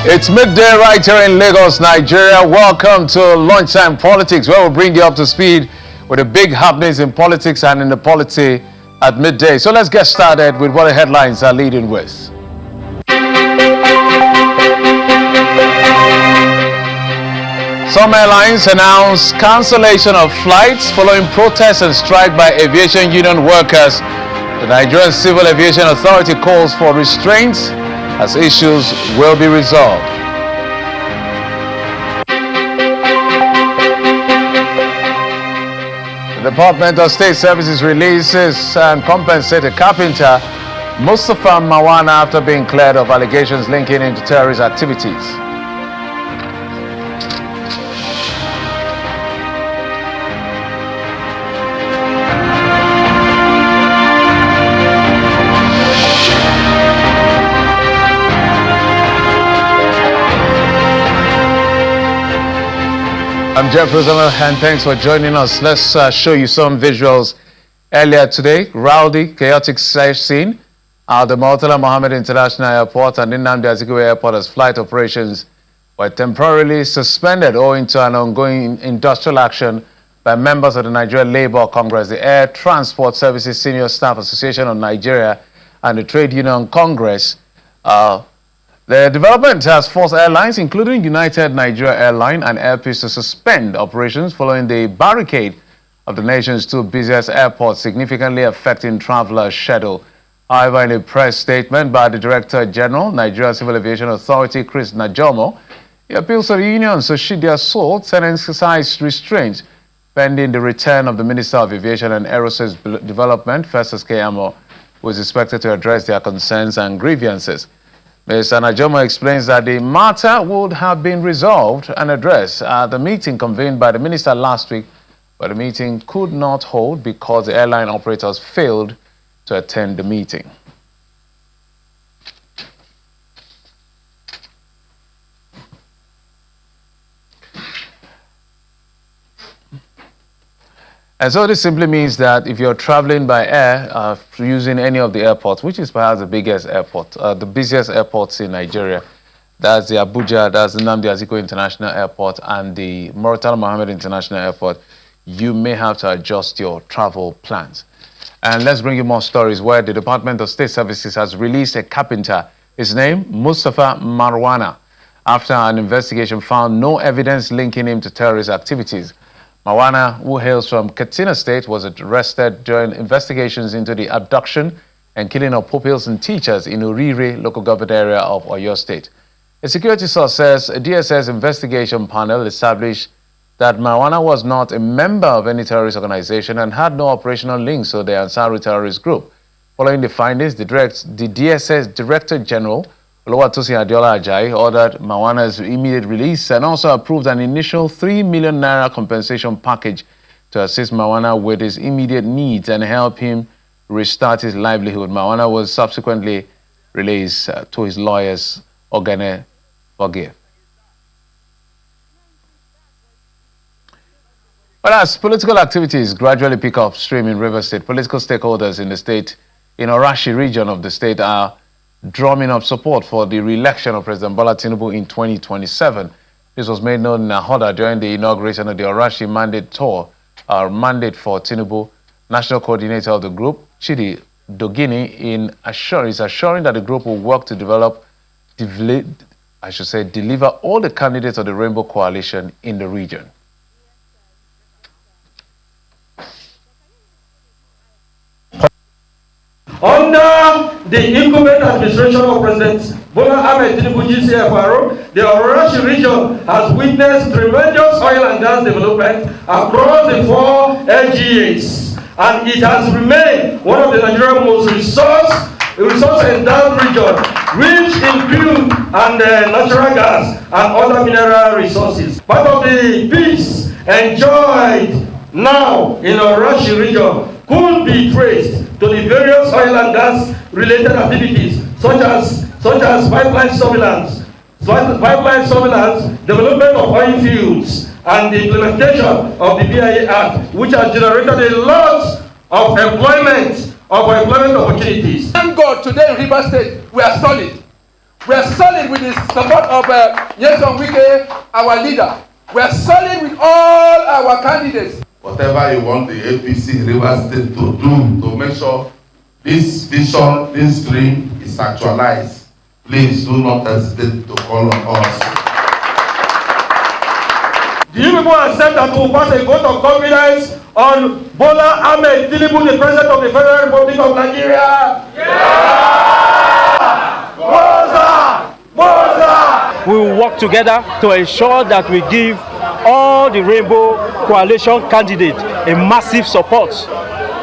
It's midday right here in Lagos, Nigeria. Welcome to Lunchtime Politics, where we'll bring you up to speed with the big happenings in politics and in the polity at midday. So let's get started with what the headlines are leading with. Some airlines announced cancellation of flights following protests and strike by aviation union workers. The Nigerian Civil Aviation Authority calls for restraints as issues will be resolved. The Department of State Services releases and compensates a carpenter, Mustafa Mawana, after being cleared of allegations linking him to terrorist activities. I'm Jeff Rosamond, and thanks for joining us. Let's show you some visuals. Earlier today, rowdy, chaotic scene at the Murtala Mohammed International Airport and Nnamdi Azikiwe Airport as flight operations were temporarily suspended owing to an ongoing industrial action by members of the Nigeria Labour Congress, the Air Transport Services Senior Staff Association of Nigeria, and the Trade Union Congress. The development has forced airlines, including United Nigeria Airline and Air Peace, to suspend operations following the barricade of the nation's two busiest airports, significantly affecting travelers' schedule. However, in a press statement by the Director General, Nigeria Civil Aviation Authority, Chris Najomo, he appeals to the unions to sheathe their swords and exercise restraint pending the return of the Minister of Aviation and Aerospace Development, Festus Keyamo, who is expected to address their concerns and grievances. Mr. Najomo explains that the matter would have been resolved and addressed at the meeting convened by the minister last week, but the meeting could not hold because the airline operators failed to attend the meeting. And so this simply means that if you're traveling by air using any of the airports, which is perhaps the biggest airport, the busiest airports in Nigeria, that's the Abuja, that's the Nnamdi Azikiwe International Airport and the Murtala Mohammed International Airport, you may have to adjust your travel plans. And let's bring you more stories where the Department of State Services has released a carpenter, his name, Mustafa Marwana, after an investigation found no evidence linking him to terrorist activities. Mawana, who hails from Katsina State, was arrested during investigations into the abduction and killing of pupils and teachers in Urire local government area of Oyo State. A security source says a DSS investigation panel established that Mawana was not a member of any terrorist organization and had no operational links to the Ansaru terrorist group. Following the findings, the DSS Director General, Oluwatosin Adeola Ajayi, ordered Mawana's immediate release and also approved an initial 3 million naira compensation package to assist Mawana with his immediate needs and help him restart his livelihood. Mawana was subsequently released to his lawyers, Ogene Forgive. But as political activities gradually pick up stream in Rivers State, political stakeholders in the state, in Orashi region of the state, are drumming up support for the re-election of President Bola Tinubu in 2027. This was made known in Ahoda during the inauguration of the Orashi mandate tour. Our mandate for Tinubu, national coordinator of the group, Chidi Dogini, is assuring that the group will work to deliver all the candidates of the Rainbow Coalition in the region. Under the incumbent administration of President Bola Ahmed Tinubu GCFRO, the Orashi region has witnessed tremendous oil and gas development across the 4 LGAs, and it has remained one of the Nigeria's most resource-endowed regions, rich in crude and natural gas and other mineral resources. Part of the peace enjoyed now in our Orashi region could be traced to the various oil and gas related activities such as pipeline surveillance, development of oil fields, and the implementation of the BIA Act, which has generated a lot of employment opportunities. Thank God today in Rivers State we are solid. We are solid with the support of Nyesom Wike, our leader. We are solid with all our candidates. Whatever you want the APC River State to do to make sure this vision, this dream is actualized, please do not hesitate to call on us. Do you people accept that we will pass a vote of confidence on Bola Ahmed Tinubu, the President of the Federal Republic of Nigeria? Yeah! Boza! Boza! We will work together to ensure that we give all the Rainbow Coalition candidates a massive support.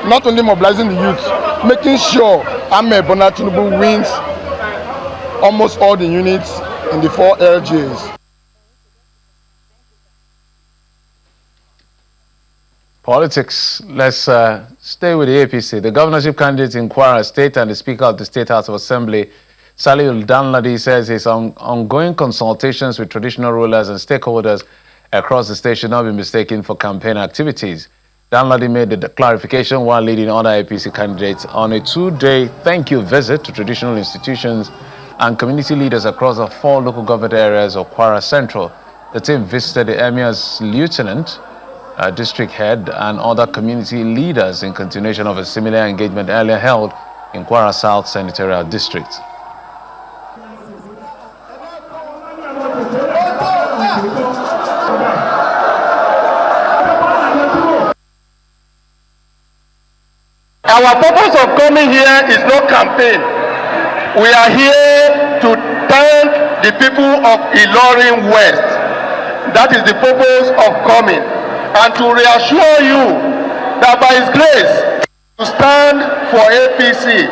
Not only mobilizing the youth, making sure Ahmed Bola Tinubu wins almost all the units in the 4 LGAs. Politics. Let's stay with the APC. The governorship candidate in Kwara State and the Speaker of the State House of Assembly, Saliu Danladi, says his ongoing consultations with traditional rulers and stakeholders across the state should not be mistaken for campaign activities. Danladi made the clarification while leading other APC candidates on a 2-day thank you visit to traditional institutions and community leaders across the 4 local government areas of Kwara Central. The team visited the Emir's lieutenant, district head, and other community leaders in continuation of a similar engagement earlier held in Kwara South Senatorial District. Our purpose of coming here is no campaign. We are here to thank the people of Ilorin West. That is the purpose of coming. And to reassure you that by His grace, to stand for APC,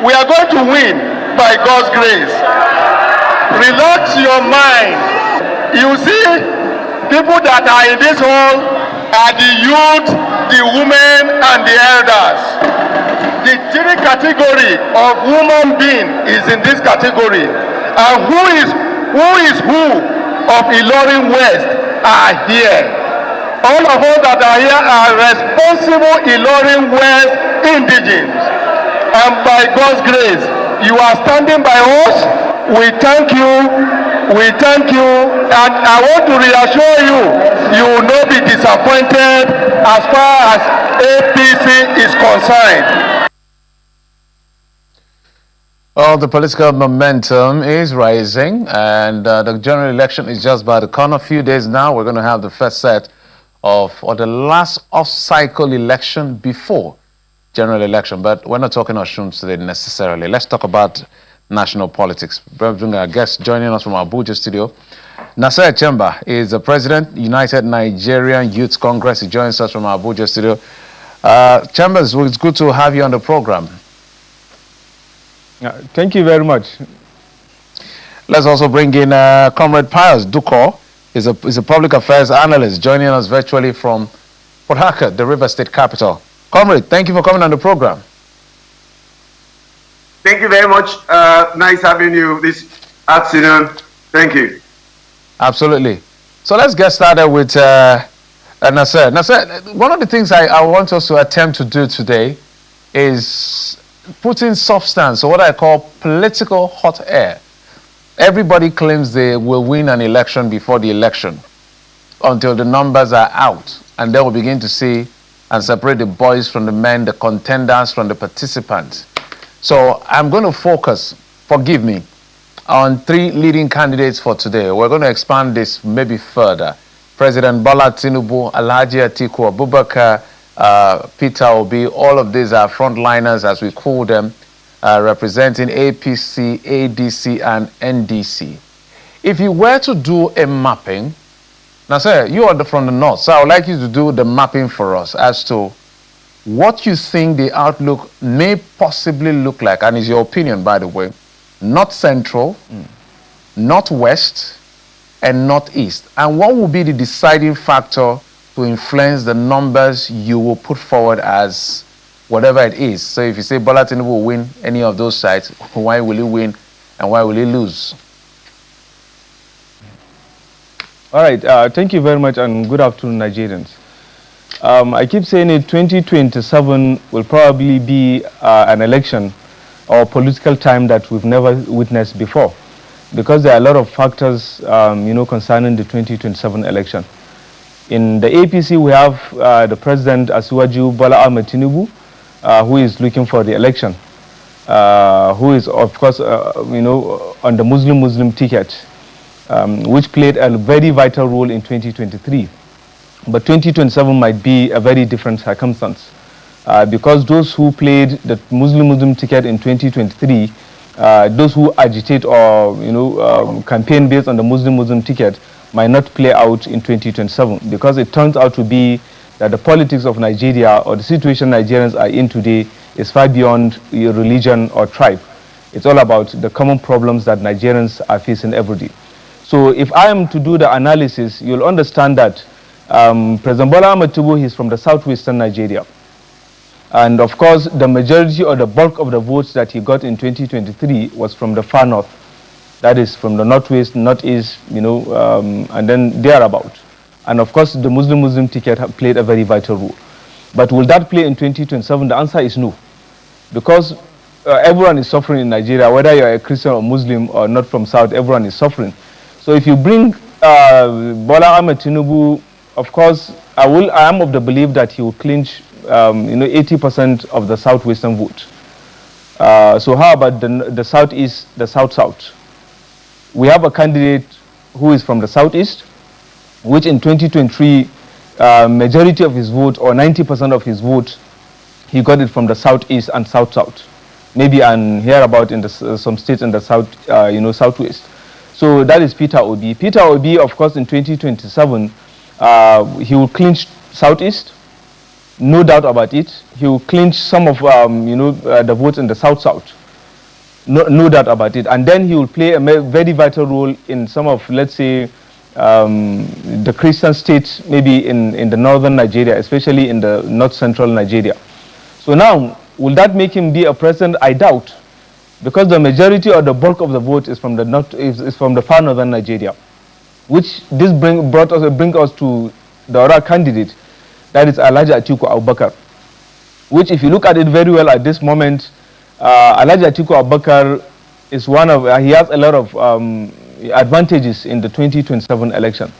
we are going to win by God's grace. Relax your mind. You see, people that are in this hall are the youth, the women, and the elders. The 3 category of human being is in this category. And who of Ilorin West are here. All of us that are here are responsible Ilorin West indigenes. And by God's grace, you are standing by us. We thank you. We thank you. And I want to reassure you, you will not be disappointed as far as APC is concerned. Well, the political momentum is rising, and the general election is just by the corner. A few days now, we're going to have the first set of, or the last off-cycle election before general election. But we're not talking Osun today necessarily. Let's talk about national politics. We're bringing our guest joining us from our Abuja studio. Nasser Chemba is the president, United Nigerian Youth Congress. He joins us from our Abuja studio. Chambers, it's good to have you on the program. Thank you very much. Let's also bring in Comrade Pius Duko. He's a public affairs analyst joining us virtually from Port Harcourt, the River State capital. Comrade, thank you for coming on the program. Thank you very much. Nice having you this afternoon. Thank you. Absolutely. So let's get started with Nasser. Nasser, one of the things I want us to attempt to do today is putting substance, or what I call political hot air. Everybody claims they will win an election before the election until the numbers are out, and then we'll begin to see and separate the boys from the men, the contenders from the participants. So I'm going to focus, forgive me, on 3 leading candidates for today. We're going to expand this maybe further. President Bola Tinubu, Alhaji Atiku Abubakar, Peter Obi, all of these are frontliners, as we call them, representing APC, ADC, and NDC. If you were to do a mapping, now sir, you are from the north, so I would like you to do the mapping for us as to what you think the outlook may possibly look like, and is your opinion, by the way, North Central, Northwest, and Northeast. And what will be the deciding factor to influence the numbers you will put forward as whatever it is? So if you say Bola Tinubu will win any of those sides, why will he win and why will he lose? All right, thank you very much, and good afternoon, Nigerians. I keep saying it, 2027 will probably be an election or political time that we've never witnessed before. because there are a lot of factors, concerning the 2027 election. In the APC, we have the President Asiwaju Bola Ahmed Tinubu, who is looking for the election, who is, of course, on the Muslim ticket, which played a very vital role in 2023. But 2027 might be a very different circumstance, because those who played the Muslim ticket in 2023, those who agitate or campaign based on the Muslim ticket might not play out in 2027, because it turns out to be that the politics of Nigeria or the situation Nigerians are in today is far beyond religion or tribe. It's all about the common problems that Nigerians are facing every day. So if I am to do the analysis, you'll understand that President Bola Ahmed Tinubu is from the southwestern Nigeria. And of course, the majority or the bulk of the votes that he got in 2023 was from the far north. That is from the northwest, northeast, and then thereabout. And of course, the Muslim ticket played a very vital role. But will that play in 2027? The answer is no. Because everyone is suffering in Nigeria, whether you're a Christian or Muslim or not from South, everyone is suffering. So if you bring Bola Ahmed Tinubu, of course, I am of the belief that he will clinch 80% of the southwestern vote. So how about the southeast, the south-south? We have a candidate who is from the southeast, which in 2023, majority of his vote, or 90% of his vote, he got it from the southeast and south-south. Maybe and hereabout in some states in the south, southwest. So that is Peter Obi. Peter Obi, of course, in 2027, he will clinch southeast. No doubt about it. He will clinch some of the votes in the south-south. No doubt about it. And then he will play a very vital role in some of, let's say, the Christian states, maybe in the northern Nigeria, especially in the north-central Nigeria. So now, will that make him be a president? I doubt, because the majority or the bulk of the vote is from the north, is from the far northern Nigeria, which this bring us to the other candidate, that is Alhaji Atiku Abubakar, which, if you look at it very well at this moment, Alhaji Atiku Abubakar is he has a lot of advantages in the 2027 election,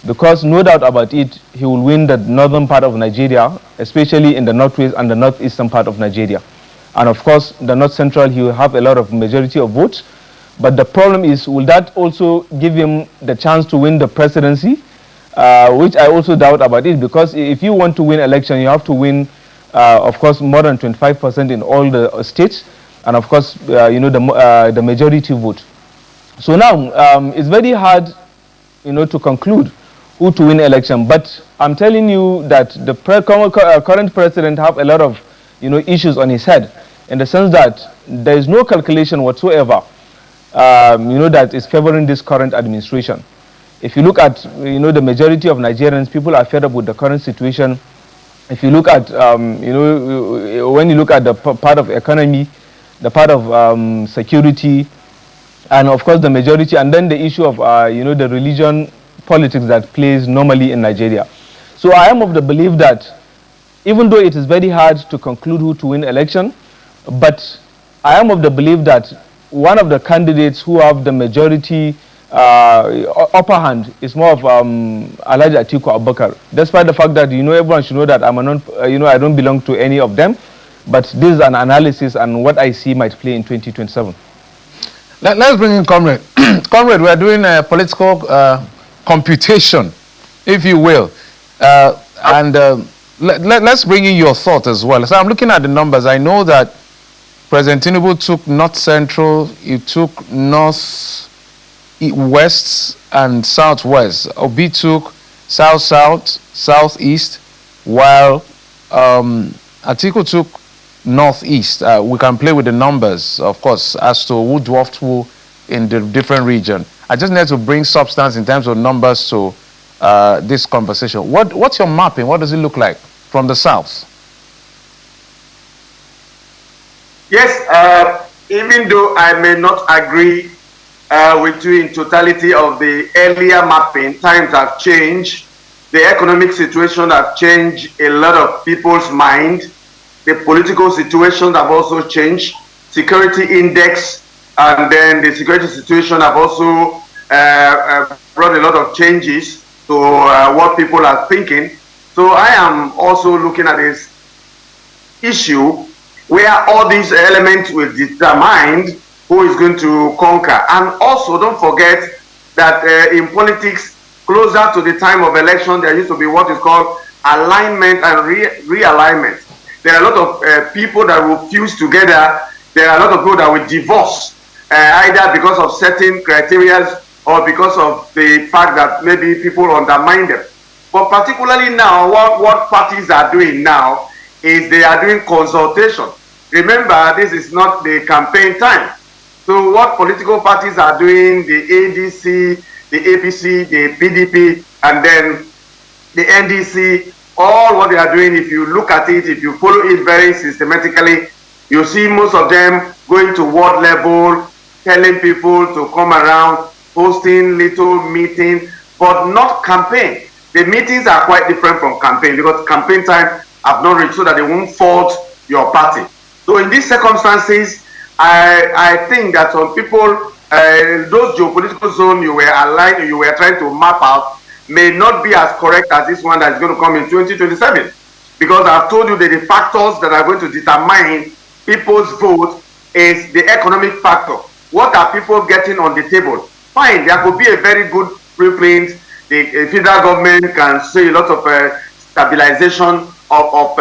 because no doubt about it, he will win the northern part of Nigeria, especially in the northwest and the northeastern part of Nigeria. And of course, the north central, he will have a lot of majority of votes. But the problem is, will that also give him the chance to win the presidency? Which I also doubt about it, because if you want to win election, you have to win, of course, more than 25% in all the states, and of course, the majority vote. So now, it's very hard, to conclude who to win election. But I'm telling you that the current president have a lot of, issues on his head, in the sense that there is no calculation whatsoever, that is favoring this current administration. If you look at, the majority of Nigerians, people are fed up with the current situation. If you look at, when you look at the part of economy, the part of security, and of course the majority, and then the issue of, the religion politics that plays normally in Nigeria. So I am of the belief that even though it is very hard to conclude who to win election, but I am of the belief that one of the candidates who have the majority upper hand is more of Alhaji Atiku Abubakar. Despite the fact that everyone should know that I don't belong to any of them, but this is an analysis and what I see might play in 2027. Let's bring in Comrade. Comrade, we are doing a political computation, if you will, and let's bring in your thought as well. So I'm looking at the numbers. I know that President Tinubu took North Central, he took North West and Southwest. Obi took South-South, Southeast, while Atiku took Northeast. We can play with the numbers, of course, as to who dwarfed who in the different region. I just need to bring substance in terms of numbers to this conversation. What's your mapping? What does it look like from the South? Yes, even though I may not agree with you in totality of the earlier mapping, times have changed. The economic situation has changed a lot of people's mind. The political situations have also changed. Security index and then the security situation have also brought a lot of changes to what people are thinking. So I am also looking at this issue where all these elements will determine who is going to conquer. And also don't forget that in politics, closer to the time of election, there used to be what is called alignment and realignment. There are a lot of people that will fuse together. There are a lot of people that will divorce, either because of certain criteria or because of the fact that maybe people undermine them. But particularly now, what parties are doing now is they are doing consultation. Remember, this is not the campaign time. So what political parties are doing, the ADC, the APC, the PDP, and then the NDC, all what they are doing, if you look at it, if you follow it very systematically, you see most of them going to ward level, telling people to come around, hosting little meetings, but not campaign. The meetings are quite different from campaign because campaign time have not reached so that they won't fault your party. So in these circumstances, I think that some people, those geopolitical zones you were aligned, you were trying to map out, may not be as correct as this one that is going to come in 2027. Because I've told you that the factors that are going to determine people's vote is the economic factor. What are people getting on the table? Fine, there could be a very good blueprint. The federal government can say a lot of stabilization of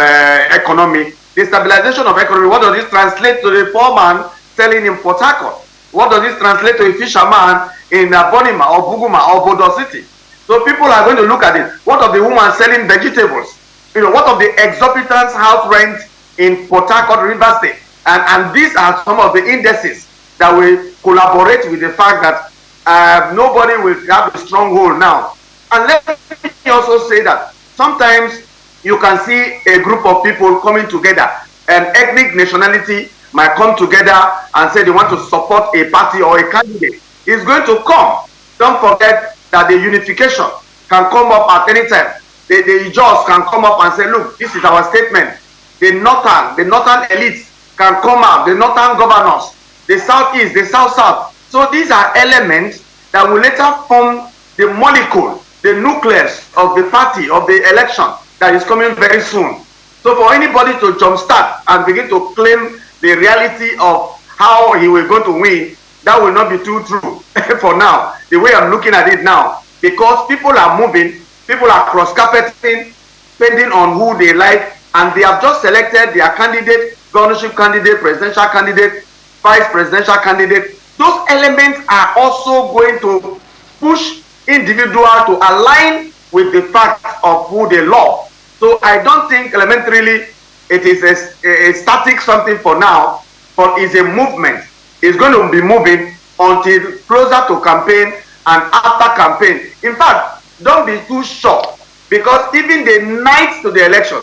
economy. The stabilization of economy, what does this translate to the poor man selling in Port Harcourt? What does this translate to a fisherman in Bonima or Buguma or Bodo City? So people are going to look at it. What of the woman selling vegetables? You know, what of the exorbitant house rent in Port Harcourt, River State? And these are some of the indices that will collaborate with the fact that nobody will have a stronghold now. And let me also say that sometimes you can see a group of people coming together. An ethnic nationality might come together and say they want to support a party or a candidate. It's going to come. Don't forget that the unification can come up at any time. The Ijaws can come up and say, look, this is our statement. The northern elites can come up, the northern governors, the southeast, the south-south. So these are elements that will later form the molecule, the nucleus of the party, of the election that is coming very soon. So for anybody to jumpstart and begin to claim the reality of how he will go to win, that will not be too true for now, the way I'm looking at it now. Because people are moving, people are cross-carpeting, depending on who they like, and they have just selected their candidate, governorship candidate, presidential candidate, vice presidential candidate. Those elements are also going to push individuals to align with the fact of who they love. So I don't think elementarily it is a static something for now, but it's a movement. It's going to be moving until closer to campaign and after campaign. In fact, don't be too shocked, because even the night to the election,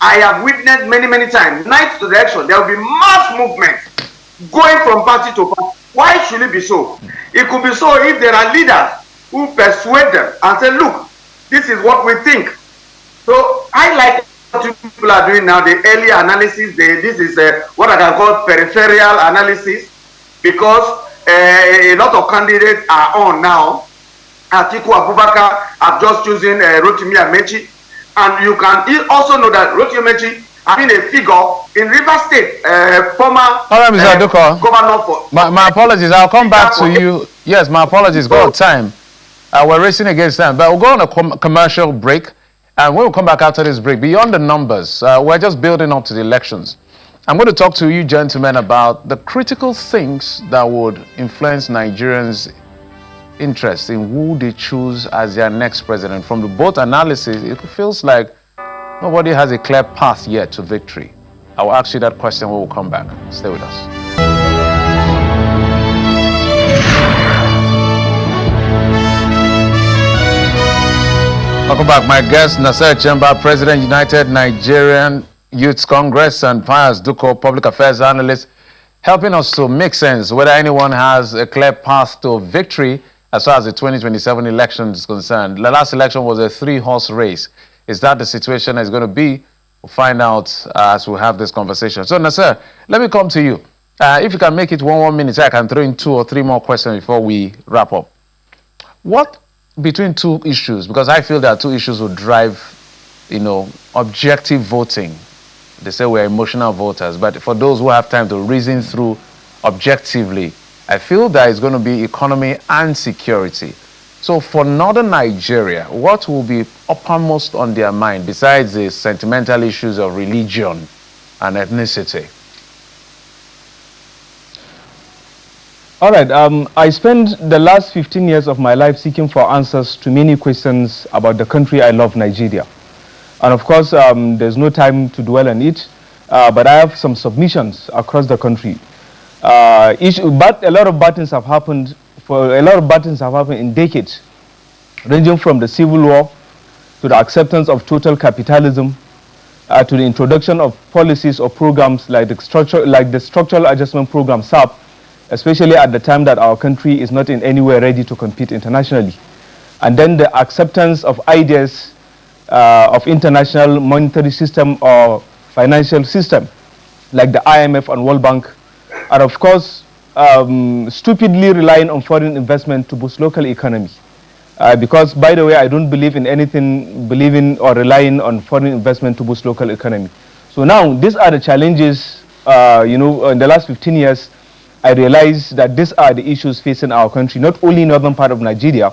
I have witnessed many times, night to the election, there will be mass movement going from party to party. Why should it be so? It could be so if there are leaders who persuade them and say, look, this is what we think. So I like what people are doing now, the early analysis. This is what I can call peripheral analysis, because a lot of candidates are on now. Atiku Abubakar have just chosen Rotimi Amechi, and you can also know that Rotimi Amechi has been a figure in River State, former governor for. My apologies. I'll come back to you. Yes, my apologies. Go on time. We're racing against time, but we'll go on a commercial break, and when we come back after this break, beyond the numbers, we're just building up to the elections. I'm going to talk to you gentlemen about the critical things that would influence Nigerians' interest in who they choose as their next president. From the both analysis, it feels like nobody has a clear path yet to victory. I will ask you that question when we come back. Stay with us. Welcome back. My guest, Nasser Chemba, President, United Nigerian Youth Congress, and Pius Duko, Public Affairs Analyst, helping us to make sense whether anyone has a clear path to victory as far as the 2027 election is concerned. The last election was a 3-horse race. Is that the situation is going to be? We'll find out as we have this conversation. So, Nasser, let me come to you. If you can make it one minute, so I can throw in 2 or 3 more questions before we wrap up. What between 2 issues, because I feel that 2 issues will drive, objective voting. They say we're emotional voters, but for those who have time to reason through objectively, I feel that it's going to be economy and security. So for northern Nigeria, what will be uppermost on their mind besides the sentimental issues of religion and ethnicity? All right. I spent the last 15 years of my life seeking for answers to many questions about the country I love, Nigeria. And of course, there's no time to dwell on it, but I have some submissions across the country. But a lot of bad things have happened. In decades, ranging from the civil war to the acceptance of total capitalism, to the introduction of policies or programs like the structural adjustment program (SAP), especially at the time that our country is not in any way ready to compete internationally, and then the acceptance of ideas of international monetary system or financial system like the IMF and World Bank, and of course stupidly relying on foreign investment to boost local economy. Because, by the way, I don't believe in anything believing or relying on foreign investment to boost local economy. So now, these are the challenges, in the last 15 years, I realized that these are the issues facing our country, not only northern part of Nigeria,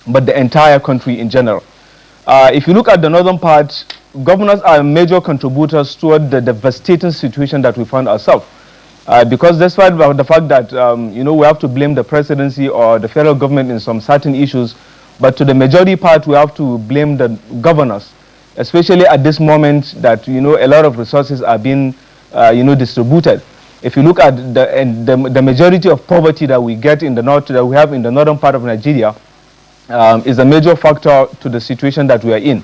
but the entire country in general. If you look at the northern part, governors are major contributors toward the devastating situation that we found ourselves. Because despite the fact that we have to blame the presidency or the federal government in some certain issues, but to the majority part we have to blame the governors, especially at this moment that a lot of resources are being distributed. If you look at the majority of poverty that we get in the north, that we have in the northern part of Nigeria, is a major factor to the situation that we are in.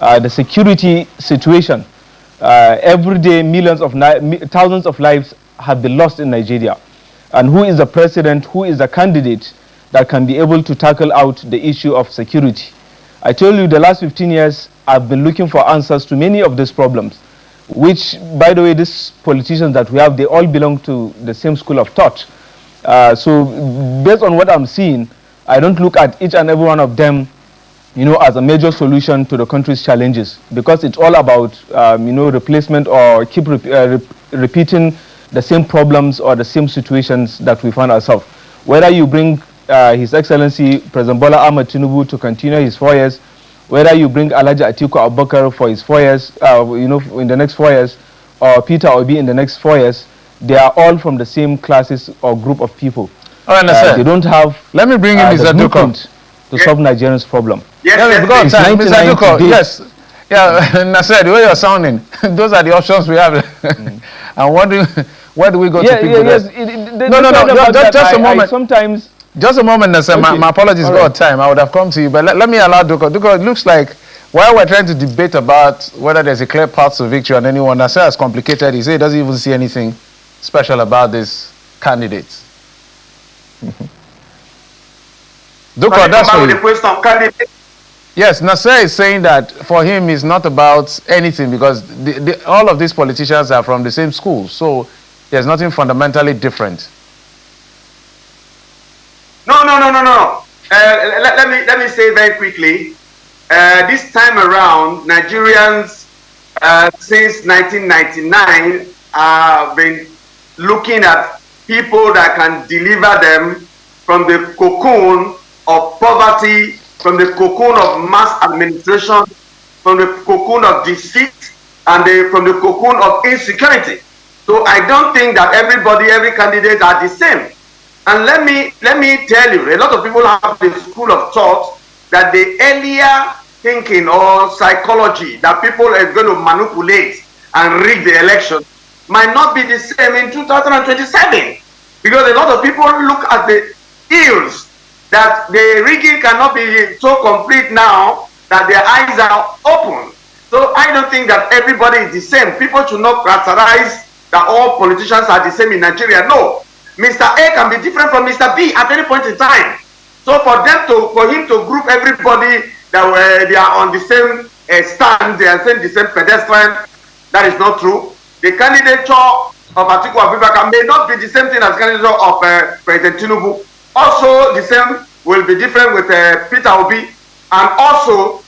The security situation, every day thousands of lives have been lost in Nigeria. And who is the president, who is the candidate that can be able to tackle out the issue of security? I told you the last 15 years I've been looking for answers to many of these problems, which, by the way, these politicians that we have, they all belong to the same school of thought. So based on what I'm seeing, I don't look at each and every one of them as a major solution to the country's challenges, because it's all about replacement or keep repeating the same problems or the same situations that we find ourselves. Whether you bring His Excellency President Bola Ahmed Tinubu to continue his 4 years, whether you bring Alhaji Atiku Abubakar for his 4 years, in the next 4 years, or Peter Obi in the next 4 years, they are all from the same classes or group of people. They don't have. Let me bring in Mr. Duko to solve Nigerians' problem. Yes, because Mr. Duko, yes. Yeah, Nasser, the way you're sounding, those are the options we have. And where do we go to people? Yes. Just a moment. Sometimes. Just a moment, Nasser. Okay. My apologies, got time. I would have come to you, but let me allow Duko. Duko, it looks like while we're trying to debate about whether there's a clear path to victory on anyone, Nasser has complicated. He said he doesn't even see anything special about these candidates. Duko, that's for you. Yes, Nasser is saying that for him it's not about anything, because all of these politicians are from the same school, so there's nothing fundamentally different. No. Let me say very quickly. This time around, Nigerians since 1999 have been looking at people that can deliver them from the cocoon of poverty, from the cocoon of mass administration, from the cocoon of deceit, and from the cocoon of insecurity. So I don't think that every candidate are the same. And let me tell you, a lot of people have the school of thought that the earlier thinking or psychology that people are going to manipulate and rig the election might not be the same in 2027. Because a lot of people look at the ills that the rigging cannot be so complete now that their eyes are open. So I don't think that everybody is the same. People should not characterize that all politicians are the same in Nigeria. No. Mr. A can be different from Mr. B at any point in time. So for him to group everybody that they are on the same stand, they are saying the same pedestrian, that is not true. The candidature of Atiku Abubakar may not be the same thing as candidature of President Tinubu. Also, the same will be different with Peter Obi and also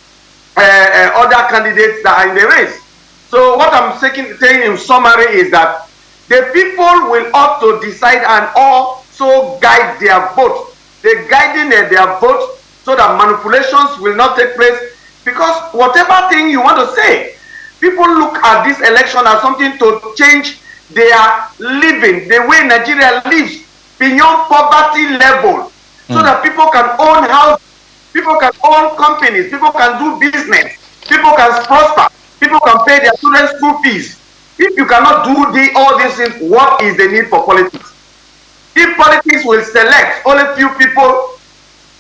other candidates that are in the race. So what I'm saying in summary is that the people will ought to decide and also guide their vote. They're guiding their vote so that manipulations will not take place, because whatever thing you want to say, people look at this election as something to change their living, the way Nigeria lives beyond poverty level, so that people can own houses, people can own companies, people can do business, people can prosper, people can pay their children's school fees. If you cannot do all these things, what is the need for politics? If politics will select only few people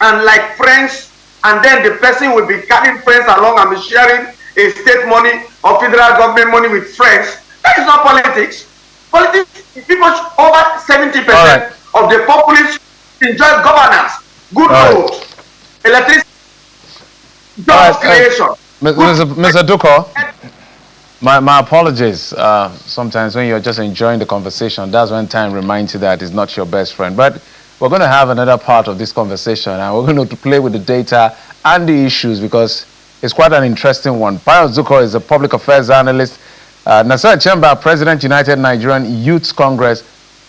and like friends, and then the person will be carrying friends along and be sharing a state money or federal government money with friends, that is not politics. Politics, people, over 70% of the population enjoy governance, good roads, electricity, job creation. Mr. Duko, my apologies. Sometimes when you're just enjoying the conversation, that's when time reminds you that it's not your best friend. But we're going to have another part of this conversation, and we're going to play with the data and the issues, because it's quite an interesting one. Pius Duko is a public affairs analyst. Nasser Chemba, President, United Nigerian Youth Congress.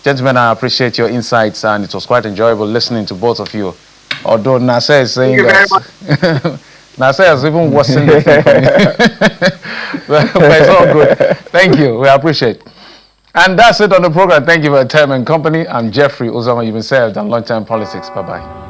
Gentlemen, I appreciate your insights, and it was quite enjoyable listening to both of you. Although Nasser is saying that Nasser has even worsened the thing for me. but it's all good. Thank you. We appreciate it. And that's it on the program. Thank you for your time and company. I'm Jeffrey Uzama. You've been served on Lunchtime Politics. Bye-bye.